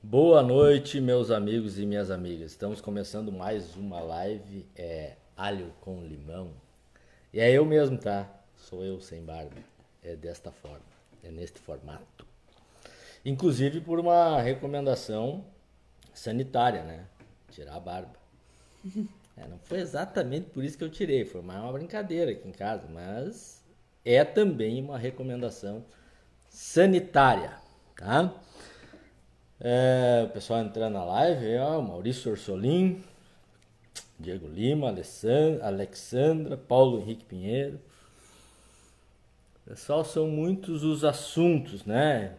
Boa noite, meus amigos e minhas amigas. Estamos começando mais uma live, alho com limão. E é eu mesmo, tá? Sou eu sem barba. É desta forma, é neste formato. Inclusive por uma recomendação sanitária, né? Tirar a barba. Não foi exatamente por isso que eu tirei, foi mais uma brincadeira aqui em casa, mas é também uma recomendação sanitária, tá? O pessoal entrando na live, ó, Maurício Orsolim, Diego Lima, Alexandra, Paulo Henrique Pinheiro. Pessoal, são muitos os assuntos, né?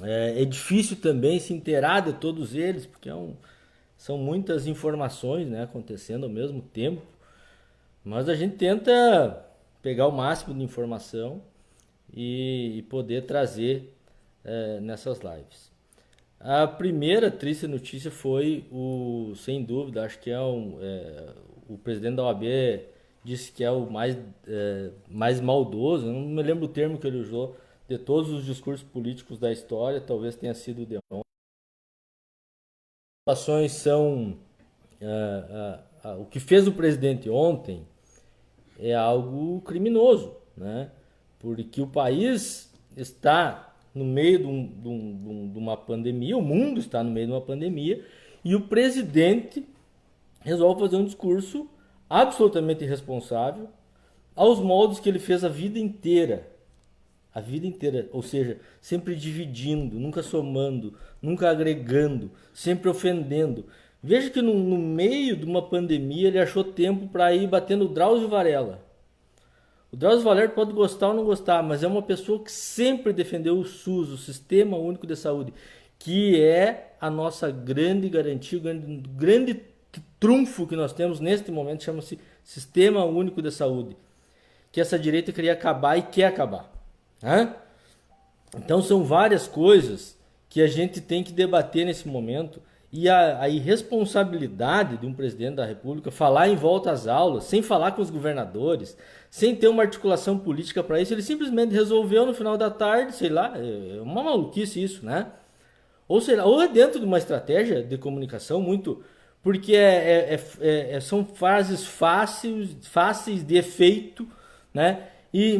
É difícil também se inteirar de todos eles, porque são muitas informações, né, acontecendo ao mesmo tempo. Mas a gente tenta pegar o máximo de informação e poder trazer nessas lives. A primeira triste notícia foi sem dúvida, acho que o presidente da OAB disse que é o mais maldoso, eu não me lembro o termo que ele usou, de todos os discursos políticos da história, talvez tenha sido o de ontem. As ações são, o que fez o presidente ontem é algo criminoso, né? Porque o país está no meio de uma pandemia, o mundo está no meio de uma pandemia, e o presidente resolve fazer um discurso absolutamente irresponsável, aos moldes que ele fez a vida inteira. A vida inteira, ou seja, sempre dividindo, nunca somando, nunca agregando, sempre ofendendo. Veja que no meio de uma pandemia ele achou tempo para ir batendo o Drauzio Varela. O Drauzio Varela pode gostar ou não gostar, mas é uma pessoa que sempre defendeu o SUS, o Sistema Único de Saúde, que é a nossa grande garantia, o grande trunfo que nós temos neste momento, chama-se Sistema Único de Saúde, que essa direita queria acabar e quer acabar. Então são várias coisas que a gente tem que debater nesse momento, e a irresponsabilidade de um presidente da República falar em volta às aulas, sem falar com os governadores, sem ter uma articulação política para isso, ele simplesmente resolveu no final da tarde, sei lá, é uma maluquice isso, né? Ou sei lá, ou é dentro de uma estratégia de comunicação muito, porque são frases fáceis de efeito, né?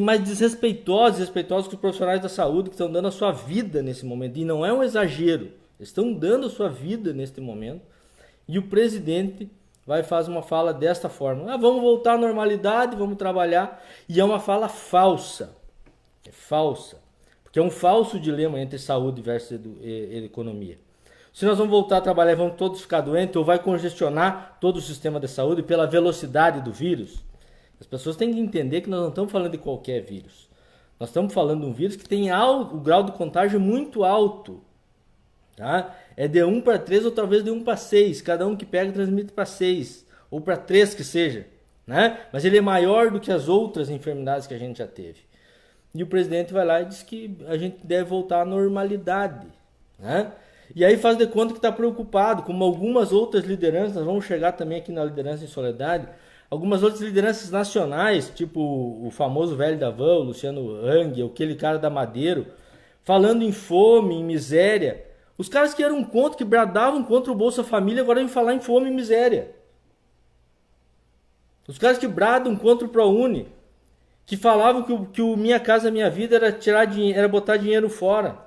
Mas desrespeitosos com os profissionais da saúde que estão dando a sua vida nesse momento. E não é um exagero. Eles estão dando a sua vida neste momento. E o presidente vai fazer uma fala desta forma. Vamos voltar à normalidade, vamos trabalhar. E é uma fala falsa. É falsa. Porque é um falso dilema entre saúde versus economia. Se nós vamos voltar a trabalhar e vamos todos ficar doentes, ou vai congestionar todo o sistema de saúde pela velocidade do vírus. As pessoas têm que entender que nós não estamos falando de qualquer vírus. Nós estamos falando de um vírus que tem o grau de contágio muito alto. Tá? É de 1 para 3 ou talvez de 1 para 6. Cada um que pega transmite para 6. Ou para 3 que seja. Né? Mas ele é maior do que as outras enfermidades que a gente já teve. E o presidente vai lá e diz que a gente deve voltar à normalidade. Né? E aí faz de conta que está preocupado, como algumas outras lideranças, nós vamos chegar também aqui na liderança em soledade, algumas outras lideranças nacionais, tipo o famoso velho da van, o Luciano Hang, aquele cara da Madeiro, falando em fome, em miséria. Os caras que eram contra, que bradavam contra o Bolsa Família, agora vêm falar em fome e miséria. Os caras que bradam contra o ProUni, que falavam que o Minha Casa Minha Vida era botar dinheiro fora,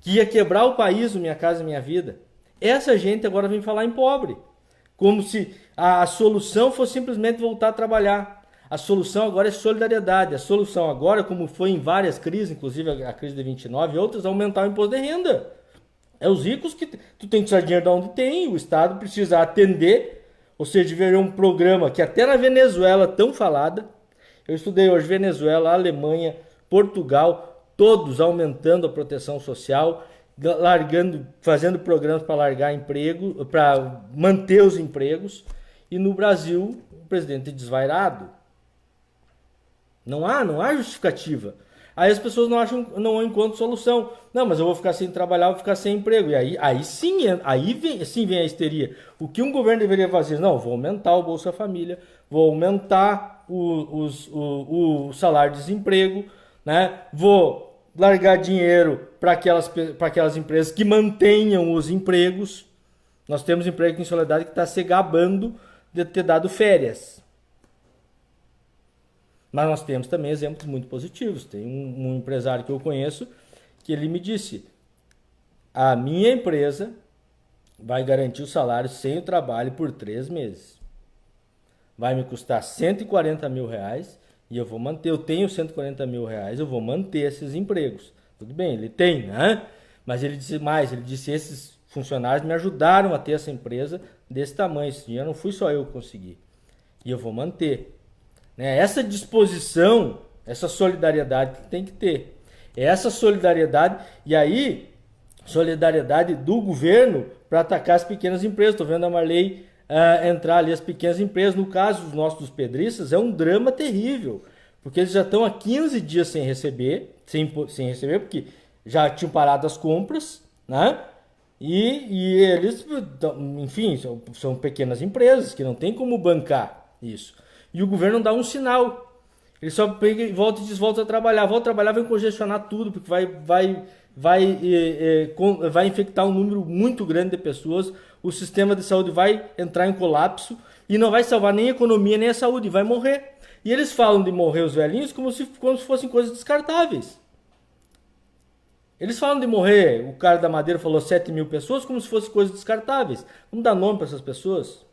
que ia quebrar o país, o Minha Casa Minha Vida. Essa gente agora vem falar em pobre. Como se a solução fosse simplesmente voltar a trabalhar. A solução agora é solidariedade. A solução agora, como foi em várias crises, inclusive a crise de 29 e outras, é aumentar o imposto de renda. É os ricos que tu tem que tirar dinheiro de onde tem, o Estado precisa atender, ou seja, ver um programa que até na Venezuela tão falada. Eu estudei hoje Venezuela, Alemanha, Portugal, todos aumentando a proteção social, fazendo programas para largar emprego, para manter os empregos, e no Brasil o presidente desvairado. Não há justificativa. Aí as pessoas não encontram solução. Não, mas eu vou ficar sem trabalhar, vou ficar sem emprego. E aí sim vem a histeria. O que um governo deveria fazer? Não, vou aumentar o Bolsa Família, vou aumentar o salário de desemprego, né? Vou largar dinheiro para aquelas empresas que mantenham os empregos. Nós temos emprego aqui em Soledade que está se gabando de ter dado férias. Mas nós temos também exemplos muito positivos. Tem um empresário que eu conheço que ele me disse: a minha empresa vai garantir o salário sem o trabalho por 3 meses. Vai me custar 140 mil reais e eu vou manter. Eu tenho 140 mil reais, eu vou manter esses empregos. Tudo bem, ele tem, né? Mas ele disse mais, ele disse: esses funcionários me ajudaram a ter essa empresa desse tamanho. Esse dinheiro não fui só eu que consegui. E eu vou manter. Essa disposição, essa solidariedade que tem que ter. Essa solidariedade, e aí, solidariedade do governo para atacar as pequenas empresas. Estou vendo a Marley entrar ali, as pequenas empresas. No caso dos nossos pedristas, é um drama terrível, porque eles já estão há 15 dias sem receber, porque já tinham parado as compras, né? E eles, enfim, são pequenas empresas que não tem como bancar isso. E o governo não dá um sinal. Ele só pega e volta e diz: volta a trabalhar, vai congestionar tudo, porque vai infectar um número muito grande de pessoas. O sistema de saúde vai entrar em colapso e não vai salvar nem a economia nem a saúde, vai morrer. E eles falam de morrer os velhinhos como se fossem coisas descartáveis. Eles falam de morrer, o cara da Madeira falou 7 mil pessoas, como se fossem coisas descartáveis. Vamos dar nome para essas pessoas?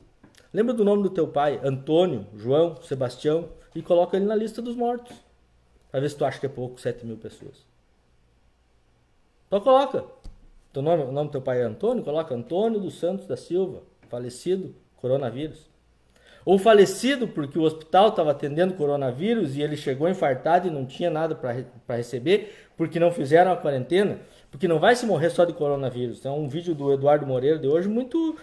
Lembra do nome do teu pai, Antônio, João, Sebastião, e coloca ele na lista dos mortos. Pra ver se tu acha que é pouco, 7 mil pessoas. Então coloca. O nome do teu pai é Antônio? Coloca Antônio dos Santos da Silva, falecido, coronavírus. Ou falecido porque o hospital estava atendendo coronavírus e ele chegou infartado e não tinha nada para receber, porque não fizeram a quarentena, porque não vai se morrer só de coronavírus. É um vídeo do Eduardo Moreira de hoje muito...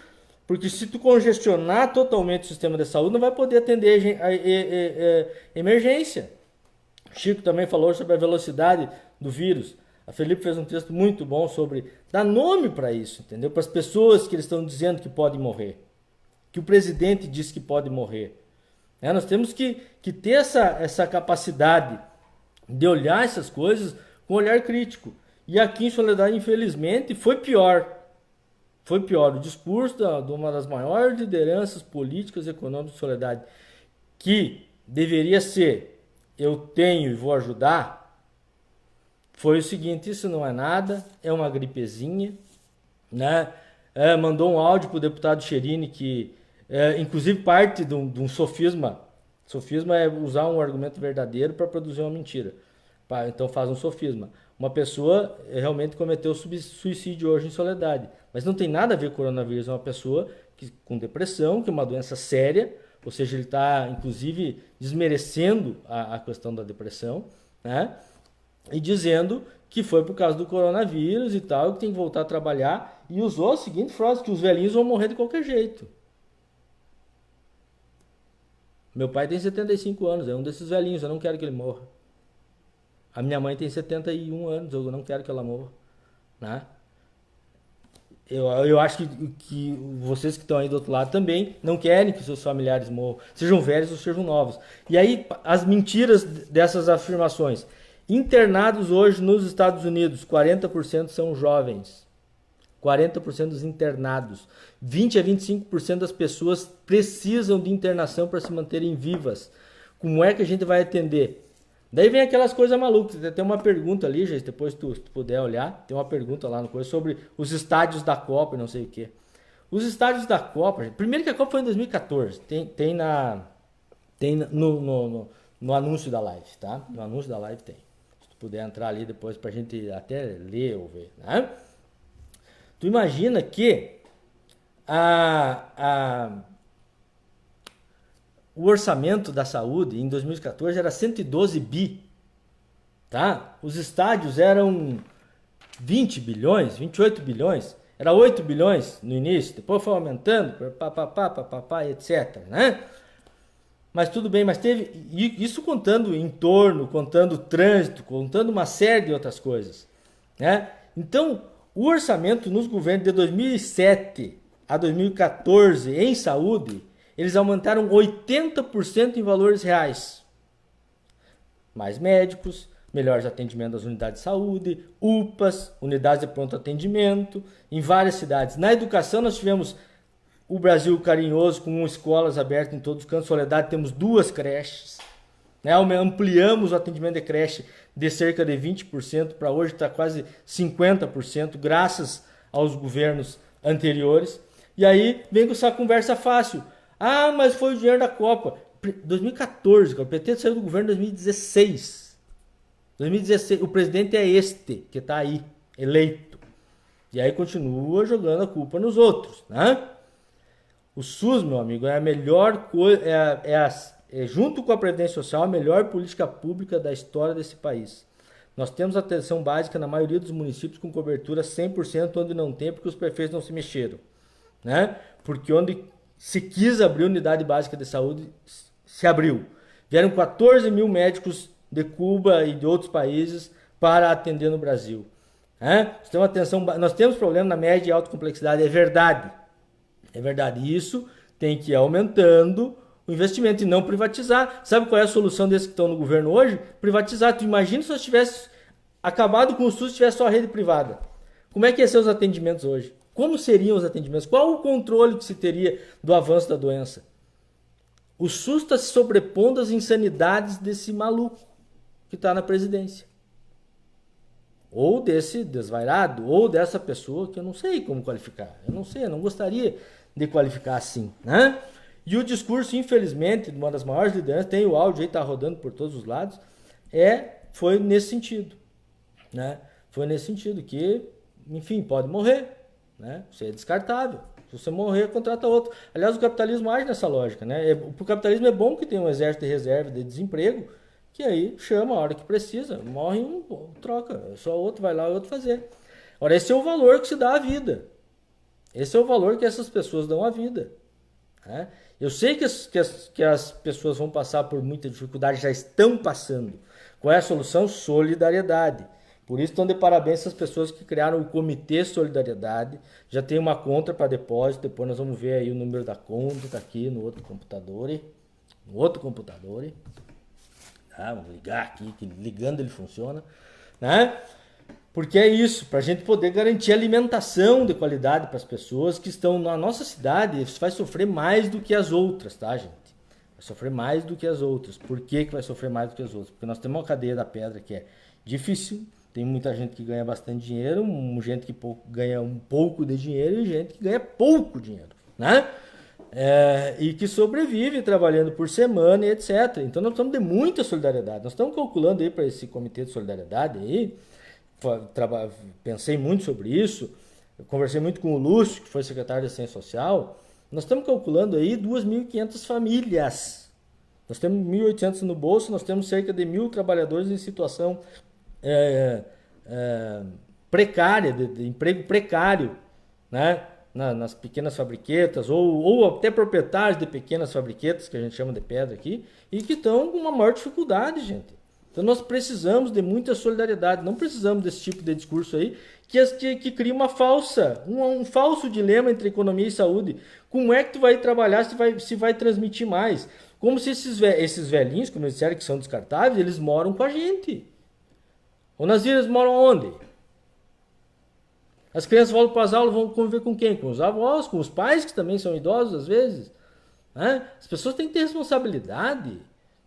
Porque se tu congestionar totalmente o sistema de saúde, não vai poder atender a emergência. O Chico também falou sobre a velocidade do vírus. A Felipe fez um texto muito bom sobre dar nome para isso, entendeu? Para as pessoas que eles estão dizendo que podem morrer. Que o presidente diz que pode morrer. Nós temos que ter essa capacidade de olhar essas coisas com olhar crítico. E aqui em Soledade, infelizmente, foi pior. Foi pior. O discurso de uma das maiores lideranças políticas e econômicas de Soledade, que deveria ser: eu tenho e vou ajudar, foi o seguinte: isso não é nada, é uma gripezinha, né? Mandou um áudio para o deputado Cherini que, inclusive, parte de um sofisma. Sofisma é usar um argumento verdadeiro para produzir uma mentira. Então faz um sofisma. Uma pessoa realmente cometeu suicídio hoje em Soledade. Mas não tem nada a ver com o coronavírus. É uma pessoa com depressão, que é uma doença séria. Ou seja, ele está, inclusive, desmerecendo a questão da depressão, né? E dizendo que foi por causa do coronavírus e tal, que tem que voltar a trabalhar. E usou a seguinte frase: que os velhinhos vão morrer de qualquer jeito. Meu pai tem 75 anos, é um desses velhinhos, eu não quero que ele morra. A minha mãe tem 71 anos, eu não quero que ela morra, né? Eu acho que vocês que estão aí do outro lado também não querem que seus familiares morram, sejam velhos ou sejam novos. E aí, as mentiras dessas afirmações. Internados hoje nos Estados Unidos, 40% são jovens. 40% dos internados. 20 a 25% das pessoas precisam de internação para se manterem vivas. Como é que a gente vai atender? Daí vem aquelas coisas malucas. Tem uma pergunta ali, gente, depois se tu puder olhar, tem uma pergunta lá no coisa sobre os estádios da Copa e não sei o que. Os estádios da Copa, gente, primeiro que a Copa foi em 2014, tem no anúncio da live, tá? No anúncio da live tem. Se tu puder entrar ali depois pra gente até ler ou ver, né? Tu imagina que o orçamento da saúde em 2014 era 112 bi, tá? Os estádios eram 20 bilhões, 28 bilhões, era 8 bilhões no início, depois foi aumentando, etc, né? Mas tudo bem, mas teve isso contando entorno, contando trânsito, contando uma série de outras coisas, né? Então, o orçamento nos governos de 2007 a 2014 em saúde, eles aumentaram 80% em valores reais. Mais médicos, melhores atendimentos das unidades de saúde, UPAs, unidades de pronto atendimento, em várias cidades. Na educação nós tivemos o Brasil carinhoso com escolas abertas em todos os cantos. Soledade, temos 2 creches, né? Ampliamos o atendimento de creche de cerca de 20% para hoje está quase 50%, graças aos governos anteriores. E aí vem com essa conversa fácil. Ah, mas foi o dinheiro da Copa. 2014, cara, o PT saiu do governo em 2016. 2016, o presidente é este que está aí, eleito. E aí continua jogando a culpa nos outros, né? O SUS, meu amigo, é a melhor coisa, junto com a Previdência Social, a melhor política pública da história desse país. Nós temos atenção básica na maioria dos municípios com cobertura 100%, onde não tem, porque os prefeitos não se mexeram, né? Porque onde se quis abrir unidade básica de saúde, se abriu. Vieram 14 mil médicos de Cuba e de outros países para atender no Brasil, né? Nós temos problema na média e alta complexidade, é verdade. É verdade, isso tem que ir aumentando o investimento e não privatizar. Sabe qual é a solução desses que estão no governo hoje? Privatizar. Tu imagina se nós tivesse acabado com o SUS e tivesse só a rede privada. Como é que iam ser os atendimentos hoje? Como seriam os atendimentos? Qual o controle que se teria do avanço da doença? O SUS está se sobrepondo às insanidades desse maluco que está na presidência. Ou desse desvairado, ou dessa pessoa que eu não sei como qualificar. Eu não gostaria de qualificar assim, né? E o discurso, infelizmente, de uma das maiores lideranças, tem o áudio aí, tá rodando por todos os lados, foi nesse sentido, né? Foi nesse sentido que, enfim, pode morrer, né? Você é descartável. Se você morrer, contrata outro. Aliás, o capitalismo age nessa lógica, né? O capitalismo é bom que tem um exército de reserva de desemprego, que aí chama a hora que precisa, morre um, troca, só outro vai lá e outro fazer. Ora, esse é o valor que se dá à vida. Esse é o valor que essas pessoas dão à vida, né? Eu sei que as pessoas vão passar por muita dificuldade, já estão passando. Qual é a solução? Solidariedade. Por isso estão de parabéns essas pessoas que criaram o Comitê Solidariedade. Já tem uma conta para depósito, depois nós vamos ver aí o número da conta, está aqui no outro computador. Vamos ligar aqui, que ligando ele funciona, né? Porque é isso, para a gente poder garantir alimentação de qualidade para as pessoas que estão na nossa cidade. Vai sofrer mais do que as outras, tá, gente? Vai sofrer mais do que as outras. Por que vai sofrer mais do que as outras? Porque nós temos uma cadeia da pedra que é difícil, tem muita gente que ganha bastante dinheiro, gente que ganha um pouco de dinheiro e gente que ganha pouco dinheiro, né? E que sobrevive trabalhando por semana e etc. Então nós estamos de muita solidariedade. Nós estamos calculando aí para esse comitê de solidariedade aí. Pensei muito sobre isso, eu conversei muito com o Lúcio, que foi secretário de Assistência Social. Nós estamos calculando aí 2.500 famílias. Nós temos 1.800 no bolso, nós temos cerca de 1.000 trabalhadores em situação precária, de emprego precário, né? Nas pequenas fabriquetas, ou até proprietários de pequenas fabriquetas, que a gente chama de pedra aqui, e que estão com uma maior dificuldade, gente. Então nós precisamos de muita solidariedade, não precisamos desse tipo de discurso aí, que cria um falso dilema entre economia e saúde. Como é que tu vai trabalhar se vai transmitir mais? Como se esses velhinhos, como eles disseram que são descartáveis, eles moram com a gente. Ou nas ilhas moram onde? As crianças voltam para as aulas, vão conviver com quem? Com os avós, com os pais, que também são idosos às vezes, né? As pessoas têm que ter responsabilidade,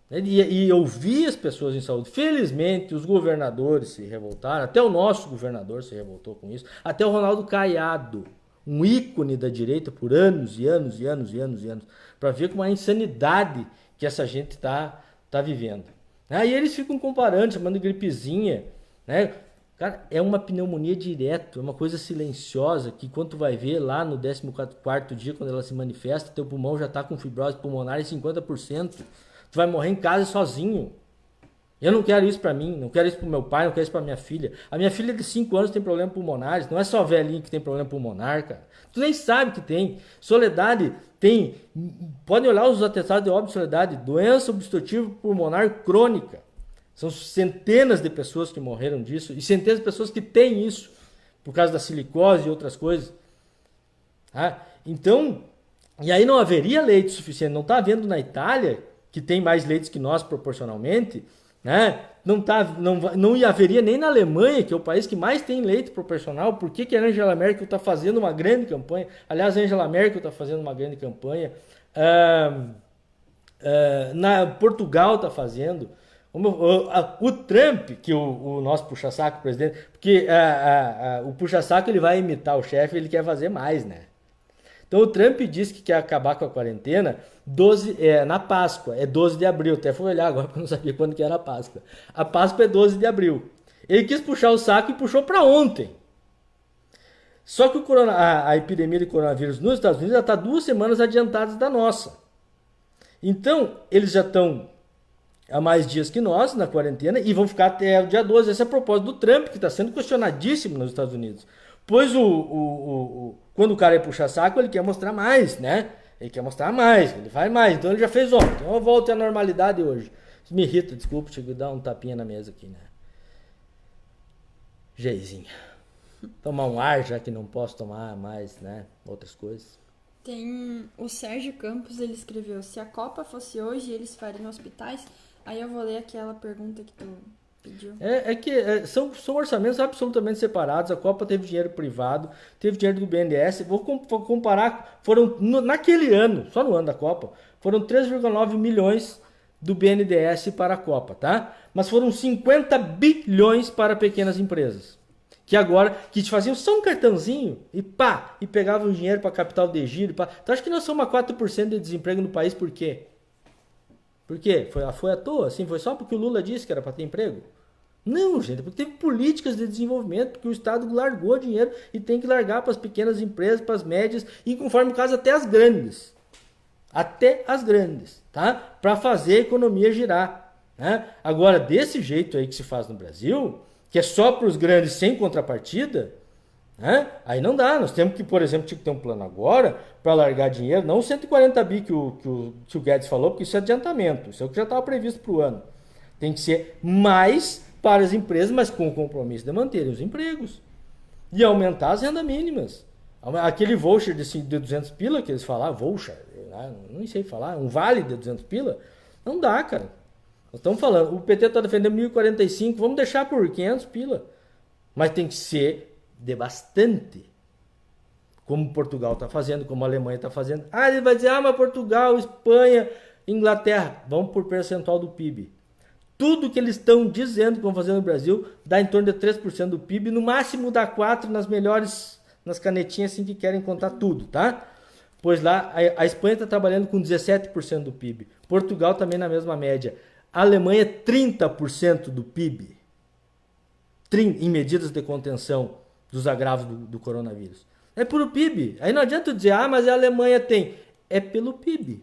né? E ouvir as pessoas em saúde. Felizmente, os governadores se revoltaram, até o nosso governador se revoltou com isso, até o Ronaldo Caiado, um ícone da direita por anos e anos e anos e anos e anos, para ver como a insanidade que essa gente está vivendo. Aí eles ficam comparando, chamando de gripezinha, né? Cara, é uma pneumonia direto, é uma coisa silenciosa que quando tu vai ver lá no 14º dia, quando ela se manifesta, teu pulmão já está com fibrose pulmonar em 50%. Tu vai morrer em casa sozinho. Eu não quero isso para mim, não quero isso para meu pai, não quero isso para minha filha. A minha filha de 5 anos tem problemas pulmonares, não é só velhinho que tem problema pulmonar, cara. Tu nem sabe que tem. Soledade tem, podem olhar os atestados de óbito de Soledade, doença obstrutiva pulmonar crônica. São centenas de pessoas que morreram disso e centenas de pessoas que têm isso por causa da silicose e outras coisas. Então, e aí não haveria leite suficiente. Não está havendo na Itália, que tem mais leitos que nós proporcionalmente, né? Não haveria nem na Alemanha, que é o país que mais tem leite proporcional. Por que que a Angela Merkel está fazendo uma grande campanha? Aliás, a Angela Merkel está fazendo uma grande campanha. Portugal está fazendo. O Trump, que o nosso puxa-saco presidente, porque o puxa-saco ele vai imitar o chefe, ele quer fazer mais, né? Então o Trump disse que quer acabar com a quarentena na Páscoa, é 12 de abril. Até fui olhar agora porque eu não sabia quando que era a Páscoa. A Páscoa é 12 de abril. Ele quis puxar o saco e puxou para ontem. Só que a epidemia de coronavírus nos Estados Unidos já está 2 semanas adiantada da nossa. Então, eles já estão há mais dias que nós na quarentena e vão ficar até o dia 12. Essa é a proposta do Trump, que está sendo questionadíssimo nos Estados Unidos. Pois quando o cara ia puxar saco, ele quer mostrar mais, né? Ele quer mostrar mais, ele faz mais. Então ele já fez ontem. Então eu volto à normalidade hoje. Isso me irrita, desculpa, tive que dar um tapinha na mesa aqui, né? Geizinha. Tomar um ar, já que não posso tomar mais, né? Outras coisas. Tem o Sérgio Campos, ele escreveu: se a Copa fosse hoje, eles fariam hospitais? Aí eu vou ler aquela pergunta que tu pediu. São orçamentos absolutamente separados. A Copa teve dinheiro privado, teve dinheiro do BNDES. Vou comparar, naquele ano, só no ano da Copa, foram 3,9 milhões do BNDES para a Copa, tá? Mas foram 50 bilhões para pequenas empresas. Que te faziam só um cartãozinho e pá, e pegavam o dinheiro para capital de giro. Tu acha que nós somos a 4% de desemprego no país por quê? Por quê? Foi à toa? Assim, foi só porque o Lula disse que era para ter emprego? Não, gente, porque teve políticas de desenvolvimento, porque o Estado largou dinheiro e tem que largar para as pequenas empresas, para as médias e, conforme o caso, até as grandes. Até as grandes, tá? Para fazer a economia girar. Né? Agora, desse jeito aí que se faz no Brasil, que é só para os grandes sem contrapartida, né? Aí não dá. Nós temos que, por exemplo, ter um plano agora para largar dinheiro, não 140 bi que o Guedes falou, porque isso é adiantamento, isso é o que já estava previsto para o ano. Tem que ser mais para as empresas, mas com o compromisso de manterem os empregos e aumentar as rendas mínimas. Aquele voucher de 200 pila que eles falaram, voucher, não sei falar, um vale de 200 pila, não dá, cara. Nós estamos falando, o PT está defendendo 1.045, vamos deixar por 500 pila. Mas tem que ser de bastante. Como Portugal está fazendo, como a Alemanha está fazendo. Ele vai dizer, mas Portugal, Espanha, Inglaterra, vamos por percentual do PIB. Tudo que eles estão dizendo que vão fazer no Brasil dá em torno de 3% do PIB, no máximo dá 4% nas canetinhas assim que querem contar tudo, tá? Pois lá, a Espanha está trabalhando com 17% do PIB. Portugal também na mesma média. A Alemanha 30% do PIB em medidas de contenção dos agravos do coronavírus. É pelo PIB. Aí não adianta dizer, mas a Alemanha tem. É pelo PIB.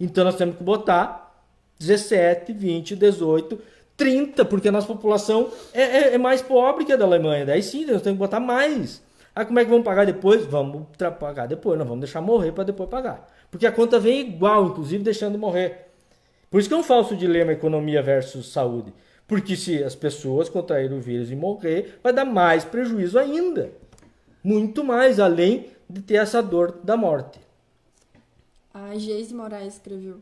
Então nós temos que botar 17, 20, 18, 30, porque a nossa população é mais pobre que a da Alemanha. Daí sim, nós temos que botar mais. Como é que vamos pagar depois? Vamos pagar depois, nós vamos deixar morrer para depois pagar. Porque a conta vem igual, inclusive deixando morrer. Por isso que é um falso dilema economia versus saúde. Porque se as pessoas contraírem o vírus e morrer, vai dar mais prejuízo ainda. Muito mais, além de ter essa dor da morte. A Geise Moraes escreveu: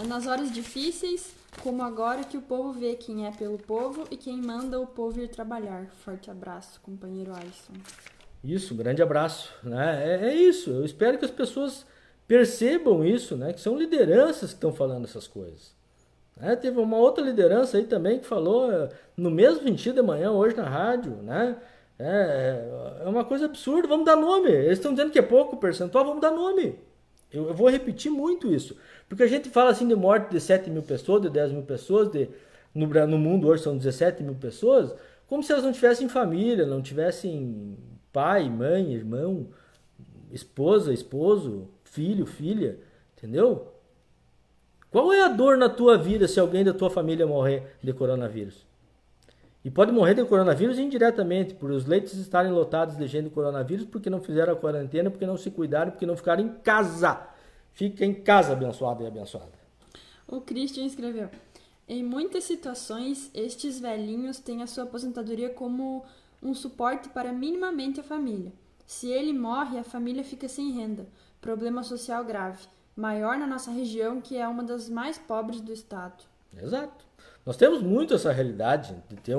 é nas horas difíceis, como agora, que o povo vê quem é pelo povo e quem manda o povo ir trabalhar. Forte abraço, companheiro Alisson. Isso, grande abraço. Né? É isso, eu espero que as pessoas percebam isso, né? Que são lideranças que estão falando essas coisas. Teve uma outra liderança aí também que falou no mesmo sentido de manhã, hoje na rádio, né? É uma coisa absurda, vamos dar nome. Eles estão dizendo que é pouco percentual, vamos dar nome. Eu vou repetir muito isso. Porque a gente fala assim de morte de 7 mil pessoas, de 10 mil pessoas, no mundo hoje são 17 mil pessoas, como se elas não tivessem família, não tivessem pai, mãe, irmão, esposa, esposo, filho, filha, entendeu? Qual é a dor na tua vida se alguém da tua família morrer de coronavírus? E pode morrer de coronavírus indiretamente, por os leitos estarem lotados de gente de coronavírus, porque não fizeram a quarentena, porque não se cuidaram, porque não ficaram em casa. Fica em casa, abençoado e abençoada. O Christian escreveu: em muitas situações, estes velhinhos têm a sua aposentadoria como um suporte para minimamente a família. Se ele morre, a família fica sem renda. Problema social grave. Maior na nossa região, que é uma das mais pobres do estado. Exato. Nós temos muito essa realidade de ter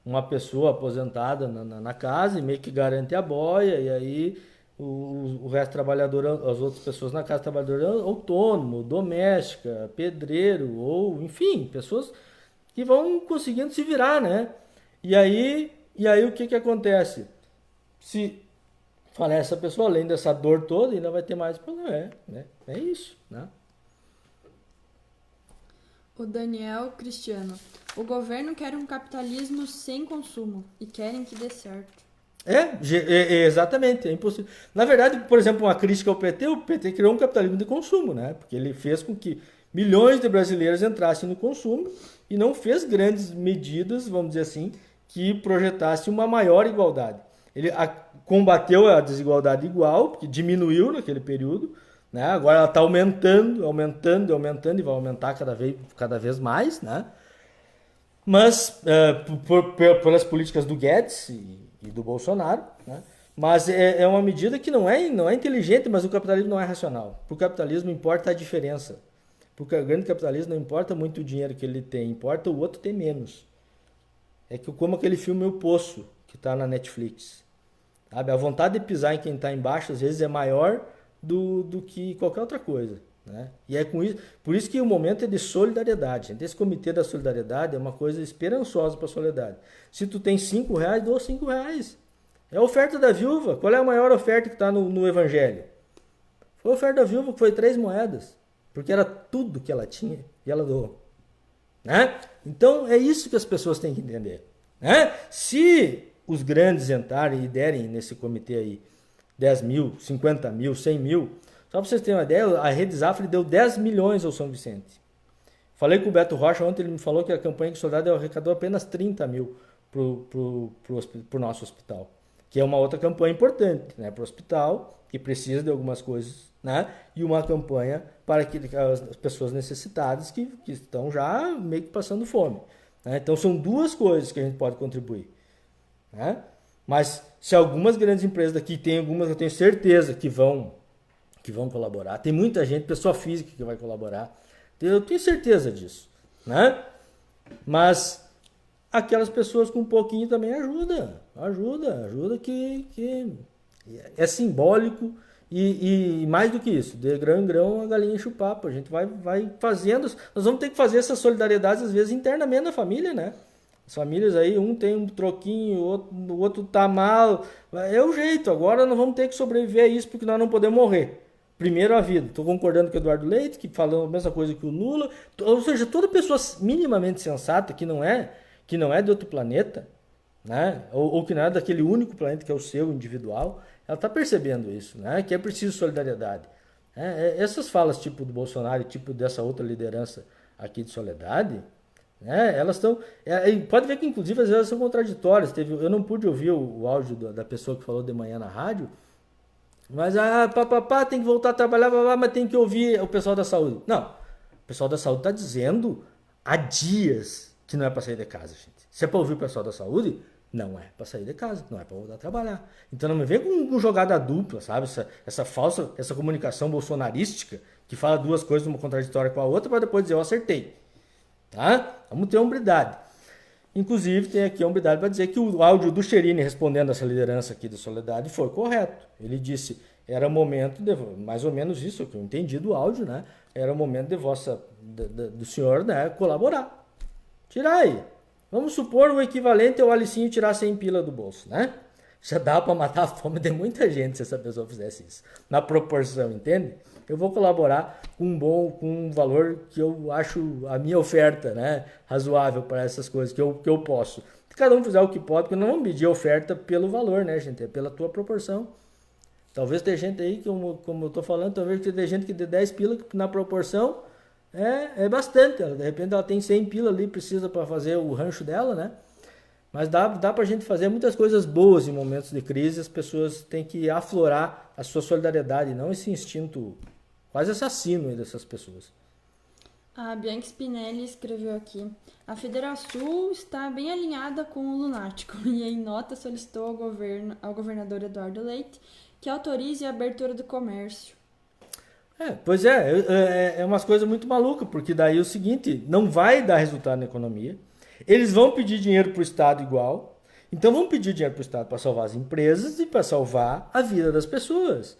uma pessoa aposentada na casa e meio que garante a boia, e aí o resto trabalhador, as outras pessoas na casa trabalhadora autônomo, doméstica, pedreiro, ou enfim, pessoas que vão conseguindo se virar, né? E aí o que que acontece? Se falece essa pessoa, além dessa dor toda, ainda vai ter mais problema, né? É isso, né? O Daniel Cristiano. O governo quer um capitalismo sem consumo e querem que dê certo. Exatamente, é impossível. Na verdade, por exemplo, uma crítica ao PT, o PT criou um capitalismo de consumo, né? Porque ele fez com que milhões de brasileiros entrassem no consumo e não fez grandes medidas, vamos dizer assim, que projetassem uma maior igualdade. Ele combateu a desigualdade igual, porque diminuiu naquele período, né? Agora ela está aumentando, aumentando, aumentando e vai aumentar cada vez mais, né? Mas pelas políticas do Guedes e do Bolsonaro, né? Mas é uma medida que não é inteligente, mas o capitalismo não é racional. Para o capitalismo importa a diferença. Porque o grande capitalismo não importa muito o dinheiro que ele tem, importa o outro ter menos. É que como aquele filme O Poço, que está na Netflix. Sabe? A vontade de pisar em quem está embaixo, às vezes, é maior do que qualquer outra coisa. Né? E é com isso, por isso que o momento é de solidariedade. Esse comitê da solidariedade é uma coisa esperançosa para a solidariedade. Se tu tem R$ 5, doa R$ 5. É a oferta da viúva. Qual é a maior oferta que está no Evangelho? Foi a oferta da viúva, que foi 3 moedas. Porque era tudo que ela tinha e ela doou. Né? Então é isso que as pessoas têm que entender. Né? Se os grandes entrarem e derem nesse comitê aí 10 mil, 50 mil, 100 mil, só para vocês terem uma ideia, a Rede Zafra deu 10 milhões ao São Vicente. Falei com o Beto Rocha ontem, ele me falou que a campanha de soldado arrecadou apenas 30 mil para o nosso hospital. Que é uma outra campanha importante, né, para o hospital, que precisa de algumas coisas, né, e uma campanha para as pessoas necessitadas que estão já meio que passando fome. Né? Então são duas coisas que a gente pode contribuir. Né? Mas se algumas grandes empresas daqui, tem algumas, eu tenho certeza que vão colaborar. Tem muita gente, pessoa física que vai colaborar. Eu tenho certeza disso. Né? Mas aquelas pessoas com um pouquinho também ajuda que é simbólico e mais do que isso, de grão em grão a galinha enche o papo. A gente vai fazendo, nós vamos ter que fazer essa solidariedade às vezes internamente na família, né? As famílias aí, um tem um troquinho, o outro tá mal, é o jeito. Agora nós vamos ter que sobreviver a isso porque nós não podemos morrer. Primeiro a vida. Estou concordando com o Eduardo Leite, que falou a mesma coisa que o Lula. Ou seja, toda pessoa minimamente sensata que não é de outro planeta, né? Ou que não é daquele único planeta que é o seu individual, ela está percebendo isso, né? Que é preciso solidariedade. Essas falas tipo do Bolsonaro e tipo dessa outra liderança aqui de Soledade, né? Elas estão... pode ver que inclusive às vezes elas são contraditórias. Eu não pude ouvir o áudio da pessoa que falou de manhã na rádio, mas tem que voltar a trabalhar, mas tem que ouvir o pessoal da saúde. Não, o pessoal da saúde está dizendo há dias que não é para sair de casa, gente. Se é para ouvir o pessoal da saúde, não é para sair de casa, não é para voltar a trabalhar. Então não me vem com jogada dupla, sabe? Essa falsa, essa comunicação bolsonarística que fala duas coisas, uma contraditória com a outra, para depois dizer eu acertei. Tá? Vamos ter hombridade. Inclusive tem aqui a hombridade para dizer que o áudio do Cherini respondendo essa liderança aqui da Soledade foi correto. Ele disse, era momento de, mais ou menos isso que eu entendi do áudio, né? Era o momento de do senhor, né, colaborar. Tirar aí. Vamos supor o equivalente ao Alicinho tirar 100 pila do bolso, né? Já dá para matar a fome de muita gente se essa pessoa fizesse isso. Na proporção, entende? Eu vou colaborar com um valor que eu acho a minha oferta, né, razoável para essas coisas, que eu posso. Se cada um fizer o que pode, porque não vamos medir a oferta pelo valor, né, gente? É pela tua proporção. Talvez tenha gente aí, como eu tô falando, talvez tenha gente que dê 10 pila, que na proporção é bastante. De repente ela tem 100 pila ali, precisa para fazer o rancho dela, né? Mas dá pra gente fazer muitas coisas boas em momentos de crise. As pessoas têm que aflorar a sua solidariedade, não esse instinto quase assassino aí dessas pessoas. A Bianca Spinelli escreveu aqui: a Federação está bem alinhada com o lunático e em nota solicitou ao governador Eduardo Leite que autorize a abertura do comércio. Pois é umas coisas muito malucas, porque daí é o seguinte, não vai dar resultado na economia, eles vão pedir dinheiro para o Estado igual, então vão pedir dinheiro para o Estado para salvar as empresas e para salvar a vida das pessoas.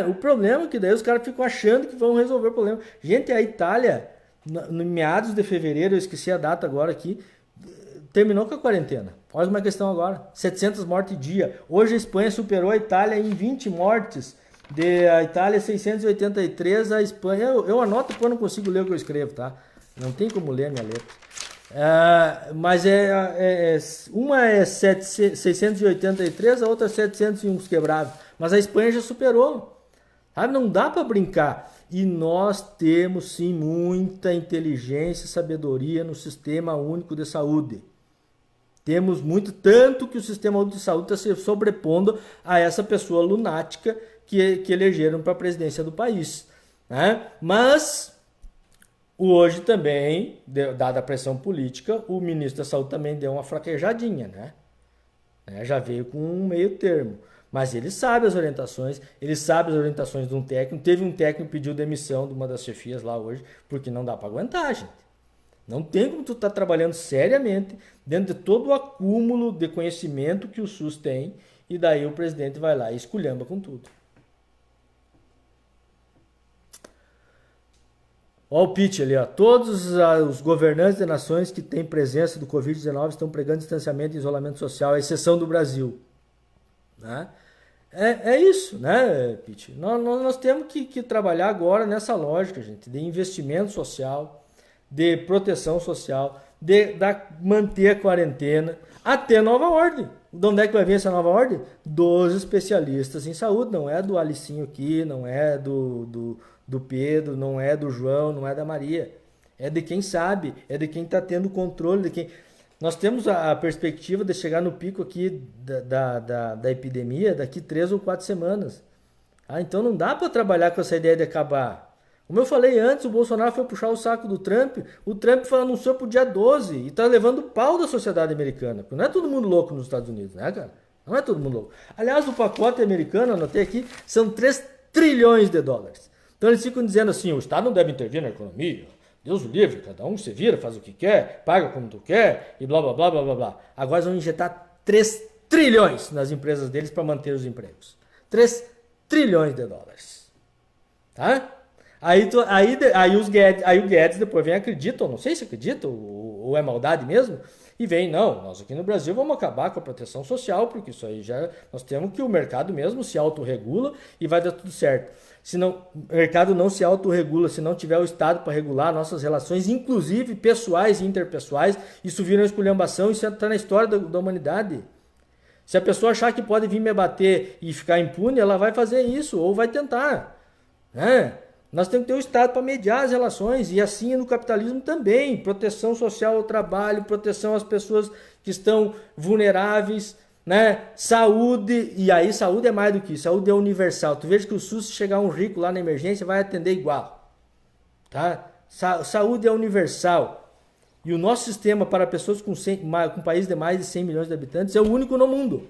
O problema é que daí os caras ficam achando que vão resolver o problema. Gente, a Itália, no meados de fevereiro, eu esqueci a data agora aqui, terminou com a quarentena. Olha como é a questão agora, 700 mortes dia. Hoje a Espanha superou a Itália em 20 mortes. A Itália 683, a Espanha... Eu anoto quando eu não consigo ler o que eu escrevo, tá? Não tem como ler a minha letra. Mas uma é 683, a outra é 701 quebrados. Mas a Espanha já superou. Sabe? Não dá para brincar. E nós temos sim muita inteligência e sabedoria no Sistema Único de Saúde. Temos muito, tanto que o Sistema Único de Saúde está se sobrepondo a essa pessoa lunática que elegeram para a presidência do país. Né? Mas hoje também, dada a pressão política, o ministro da Saúde também deu uma fraquejadinha, né? Já veio com um meio termo. Mas ele sabe as orientações de um técnico. Teve um técnico que pediu demissão de uma das chefias lá hoje, porque não dá para aguentar, gente. Não tem como tu estar trabalhando seriamente dentro de todo o acúmulo de conhecimento que o SUS tem, e daí o presidente vai lá e esculhamba com tudo. Olha o pitch ali, ó. Todos os governantes de nações que têm presença do Covid-19 estão pregando distanciamento e isolamento social, à exceção do Brasil. Né? É isso, né, Pitch? Nós temos que trabalhar agora nessa lógica, gente, de investimento social, de proteção social, de manter a quarentena até nova ordem. De onde é que vai vir essa nova ordem? Dos especialistas em saúde, não é do Alicinho aqui, não é do Pedro, não é do João, não é da Maria. É de quem sabe, é de quem está tendo controle, de quem... Nós temos a perspectiva de chegar no pico aqui da epidemia daqui 3 ou 4 semanas. Então não dá para trabalhar com essa ideia de acabar. Como eu falei antes, o Bolsonaro foi puxar o saco do Trump. O Trump anunciou para o dia 12 e está levando pau da sociedade americana. Porque não é todo mundo louco nos Estados Unidos, né, cara? Não é todo mundo louco. Aliás, o pacote americano, anotei aqui, são 3 trilhões de dólares. Então eles ficam dizendo assim, o Estado não deve intervir na economia. Deus o livre, cada um se vira, faz o que quer, paga como tu quer e blá, blá, blá, blá, blá, blá. Agora eles vão injetar 3 trilhões nas empresas deles para manter os empregos. 3 trilhões de dólares. Tá? Aí o Guedes depois vem acredita, ou não sei se acredita, ou é maldade mesmo, e vem, não, nós aqui no Brasil vamos acabar com a proteção social, porque isso aí já, nós temos que o mercado mesmo se autorregula e vai dar tudo certo. Se não, o mercado não se autorregula, se não tiver o Estado para regular nossas relações, inclusive pessoais e interpessoais, isso vira uma esculhambação, isso está na história da humanidade. Se a pessoa achar que pode vir me bater e ficar impune, ela vai fazer isso, ou vai tentar. Né? Nós temos que ter o Estado para mediar as relações, e assim no capitalismo também. Proteção social ao trabalho, proteção às pessoas que estão vulneráveis, né? Saúde, e aí saúde é mais do que isso, saúde é universal. Tu veja que o SUS, se chegar um rico lá na emergência, vai atender igual. Tá? Saúde é universal. E o nosso sistema para pessoas com um país de mais de 100 milhões de habitantes é o único no mundo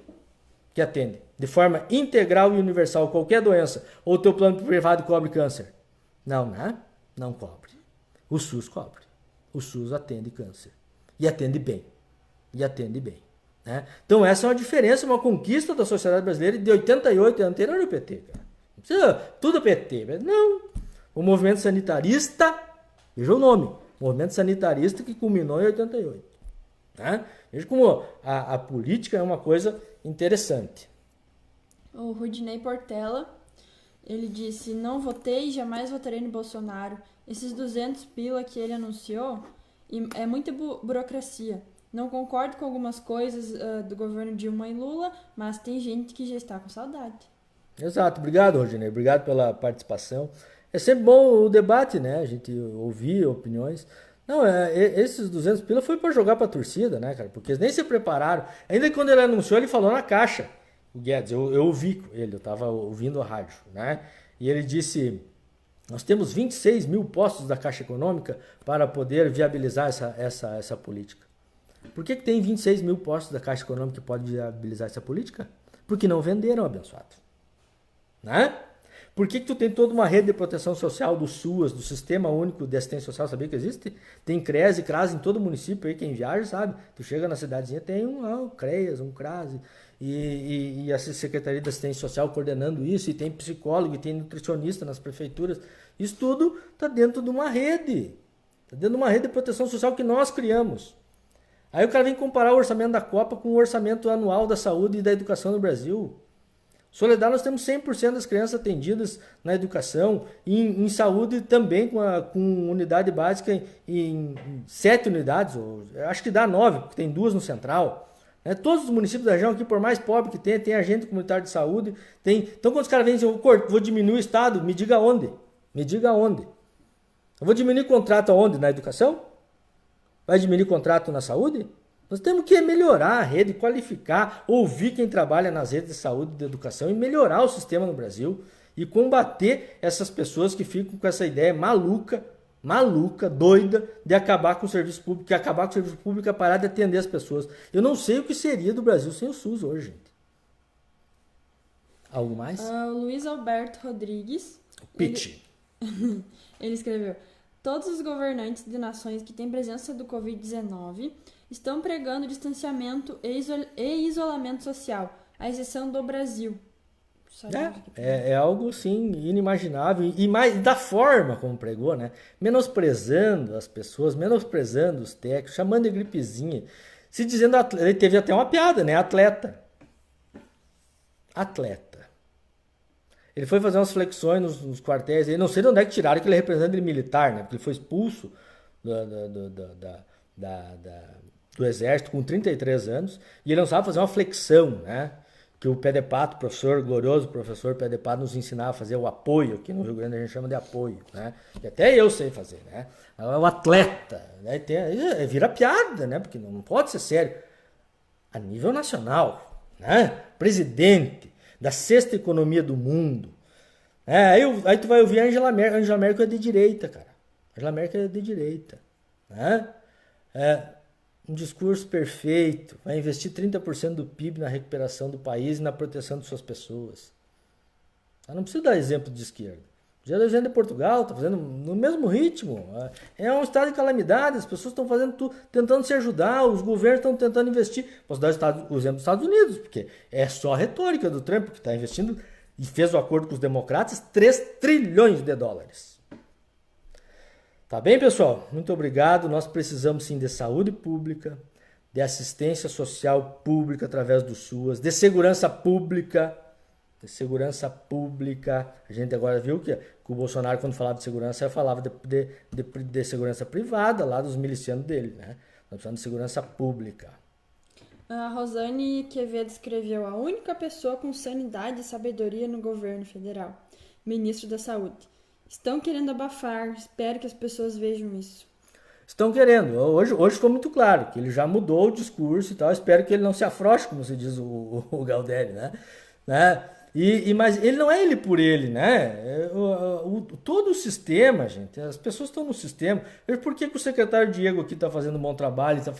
que atende de forma integral e universal qualquer doença. Ou o teu plano privado cobre câncer? Não, né? Não cobre. O SUS cobre. O SUS atende câncer. E atende bem. Né? Então essa é uma diferença, uma conquista da sociedade brasileira de 88, anterior ao PT. Cara. Não precisa tudo PT. Não. O movimento sanitarista, veja o nome, movimento sanitarista que culminou em 88. Né? Veja como a política é uma coisa interessante. O Rudinei Portela, ele disse, não votei e jamais votarei no Bolsonaro. Esses 200 pila que ele anunciou é muita burocracia. Não concordo com algumas coisas do governo Dilma e Lula, mas tem gente que já está com saudade. Exato. Obrigado, Rodinei. Obrigado pela participação. É sempre bom o debate, né? A gente ouvir opiniões. Não, esses 200 pila foi para jogar para a torcida, né, cara? Porque eles nem se prepararam. Ainda que quando ele anunciou, ele falou na caixa. O Guedes, eu ouvi ele, eu estava ouvindo a rádio, né? E ele disse... Nós temos 26 mil postos da Caixa Econômica para poder viabilizar essa política. Por que tem 26 mil postos da Caixa Econômica que pode viabilizar essa política? Porque não venderam, abençoado. Né? Por que tu tem toda uma rede de proteção social do SUAS, do Sistema Único de Assistência Social, sabia que existe? Tem CREAS e CRAS em todo município aí, quem viaja sabe. Tu chega na cidadezinha, tem um CREAS, um CRAS, e a Secretaria de Assistência Social coordenando isso, e tem psicólogo, e tem nutricionista nas prefeituras. Isso tudo está dentro de uma rede. Está dentro de uma rede de proteção social que nós criamos. Aí o cara vem comparar o orçamento da Copa com o orçamento anual da saúde e da educação no Brasil. Soledade, nós temos 100% das crianças atendidas na educação, em saúde também com unidade básica em 7 unidades, ou, acho que dá 9, porque tem 2 no central. Né? Todos os municípios da região aqui, por mais pobre que tem agente comunitário de saúde. Então quando os caras vêm e dizem, vou diminuir o Estado, me diga onde. Me diga onde. Eu vou diminuir contrato aonde? Na educação? Vai diminuir contrato na saúde? Nós temos que melhorar a rede, qualificar, ouvir quem trabalha nas redes de saúde e de educação e melhorar o sistema no Brasil e combater essas pessoas que ficam com essa ideia maluca, doida, de acabar com o serviço público, que acabar com o serviço público é parar de atender as pessoas. Eu não sei o que seria do Brasil sem o SUS hoje, gente. Algo mais? O Luiz Alberto Rodrigues. Pitch. Ele escreveu: todos os governantes de nações que têm presença do Covid-19 estão pregando distanciamento e isolamento social, à exceção do Brasil. É algo, assim, inimaginável. E mais da forma como pregou, né? Menosprezando as pessoas, menosprezando os técnicos, chamando de gripezinha. Se dizendo, ele teve até uma piada, né? Atleta. Ele foi fazer umas flexões nos quartéis. Eu não sei de onde é que tiraram que ele é representante militar, né? Porque ele foi expulso do exército com 33 anos e ele não sabe fazer uma flexão, né? Que o Pé de Pato, glorioso professor Pé de Pato, nos ensinava a fazer o apoio. Aqui no Rio Grande a gente chama de apoio, né? E até eu sei fazer, né? É o atleta, né? Vira piada, né? Porque não pode ser sério. A nível nacional, né? Presidente da 6ª economia do mundo. Aí tu vai ouvir a Angela Merkel. A Angela Merkel é de direita, cara. A Angela Merkel é de direita, né? Um discurso perfeito, vai investir 30% do PIB na recuperação do país e na proteção de suas pessoas. Eu não preciso dar exemplo de esquerda. Já deu exemplo de Portugal, está fazendo no mesmo ritmo. É um estado de calamidade, as pessoas estão fazendo tudo, tentando se ajudar, os governos estão tentando investir. Posso dar o exemplo dos Estados Unidos, porque é só a retórica do Trump, que está investindo e fez o acordo com os democratas, 3 trilhões de dólares. Tá bem, pessoal? Muito obrigado. Nós precisamos sim de saúde pública, de assistência social pública através do SUAS, de segurança pública. A gente agora viu que o Bolsonaro, quando falava de segurança, falava de segurança privada, lá dos milicianos dele, né? Nós precisamos de segurança pública. A Rosane Quevedo escreveu: a única pessoa com sanidade e sabedoria no governo federal, ministro da Saúde. Estão querendo abafar, espero que as pessoas vejam isso. Estão querendo. Hoje ficou muito claro que ele já mudou o discurso e tal. Espero que ele não se afrouxe, como se diz o Galdério, né? Mas ele não é ele por ele, né? Todo o sistema, gente, as pessoas estão no sistema. Por que o secretário Diego aqui está fazendo um bom trabalho, está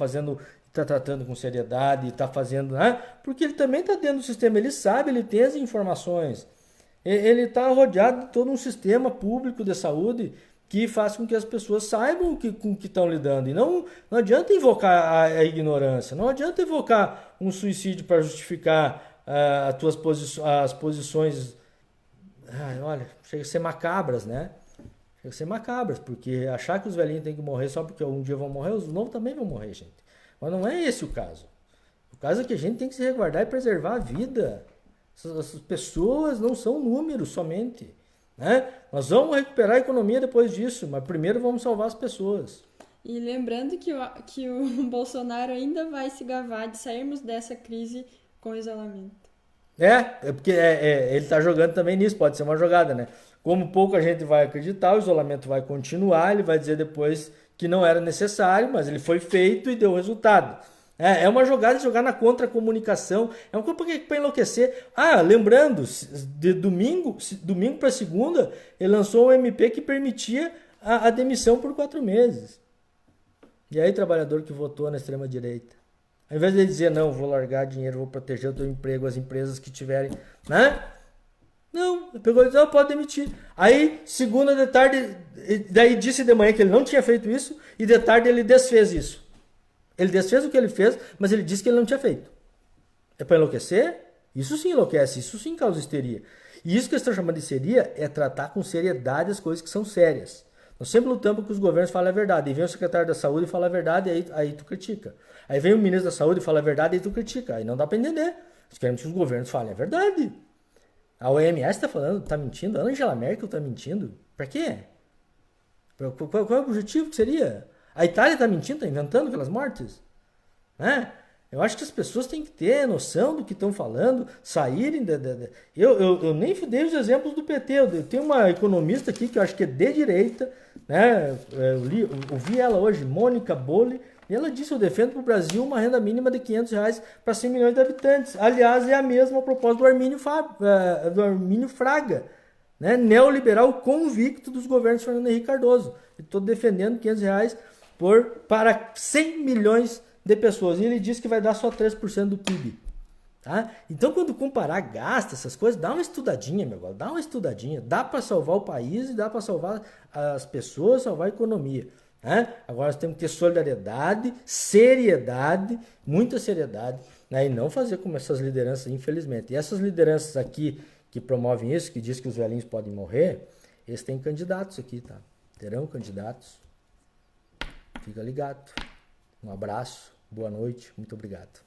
tratando com seriedade, está fazendo, né? Porque ele também está dentro do sistema, ele sabe, ele tem as informações. Ele está rodeado de todo um sistema público de saúde que faz com que as pessoas saibam com que estão lidando. E não adianta invocar a ignorância, não adianta invocar um suicídio para justificar as posições. Olha, chega a ser macabras, né? Chega a ser macabras, porque achar que os velhinhos têm que morrer só porque um dia vão morrer, os novos também vão morrer, gente. Mas não é esse o caso. O caso é que a gente tem que se resguardar e preservar a vida. Essas pessoas não são números somente, né? Nós vamos recuperar a economia depois disso, mas primeiro vamos salvar as pessoas. E lembrando que o Bolsonaro ainda vai se gabar de sairmos dessa crise com isolamento. Porque ele está jogando também nisso, pode ser uma jogada, né? Como pouco a gente vai acreditar, o isolamento vai continuar, ele vai dizer depois que não era necessário, mas ele foi feito e deu resultado. É uma jogada de jogar na contra-comunicação. É uma coisa para enlouquecer. Lembrando, de domingo para segunda, ele lançou um MP que permitia a demissão por 4 meses. E aí, trabalhador que votou na extrema-direita, ao invés de ele dizer, não, vou largar dinheiro, vou proteger o teu emprego, as empresas que tiverem, né? Não, ele pegou e disse, pode demitir. Aí, segunda de tarde, daí disse de manhã que ele não tinha feito isso, e de tarde ele desfez isso. Ele desfez o que ele fez, mas ele disse que ele não tinha feito. É para enlouquecer? Isso sim enlouquece, isso sim causa histeria. E isso que eles estão chamando de histeria é tratar com seriedade as coisas que são sérias. Nós sempre lutamos para que os governos falem a verdade. E vem o secretário da saúde e fala a verdade, e aí tu critica. Aí vem o ministro da saúde e fala a verdade, e aí tu critica. Aí não dá para entender. Nós queremos que os governos falem a verdade. A OMS está falando, está mentindo. A Angela Merkel está mentindo. Para quê? Qual é o objetivo que seria? A Itália está mentindo, está inventando aquelas mortes? Né? Eu acho que as pessoas têm que ter noção do que estão falando, saírem... Eu nem dei os exemplos do PT. Eu tenho uma economista aqui que eu acho que é de direita, né? Eu vi ela hoje, Mônica Bolle, e ela disse, eu defendo para o Brasil uma renda mínima de R$ 500 para 100 milhões de habitantes. Aliás, é a mesma proposta do Armínio Fraga, né? Neoliberal convicto dos governos Fernando Henrique Cardoso. Estou defendendo R$ 500 para 100 milhões de pessoas. E ele diz que vai dar só 3% do PIB. Tá? Então, quando comparar gasto, essas coisas, dá uma estudadinha, meu irmão. Dá uma estudadinha. Dá para salvar o país e dá para salvar as pessoas, salvar a economia. Né? Agora nós temos que ter solidariedade, seriedade, muita seriedade, né? E não fazer como essas lideranças, infelizmente. E essas lideranças aqui que promovem isso, que diz que os velhinhos podem morrer, eles têm candidatos aqui, tá? Terão candidatos. Fica ligado. Um abraço, boa noite, muito obrigado.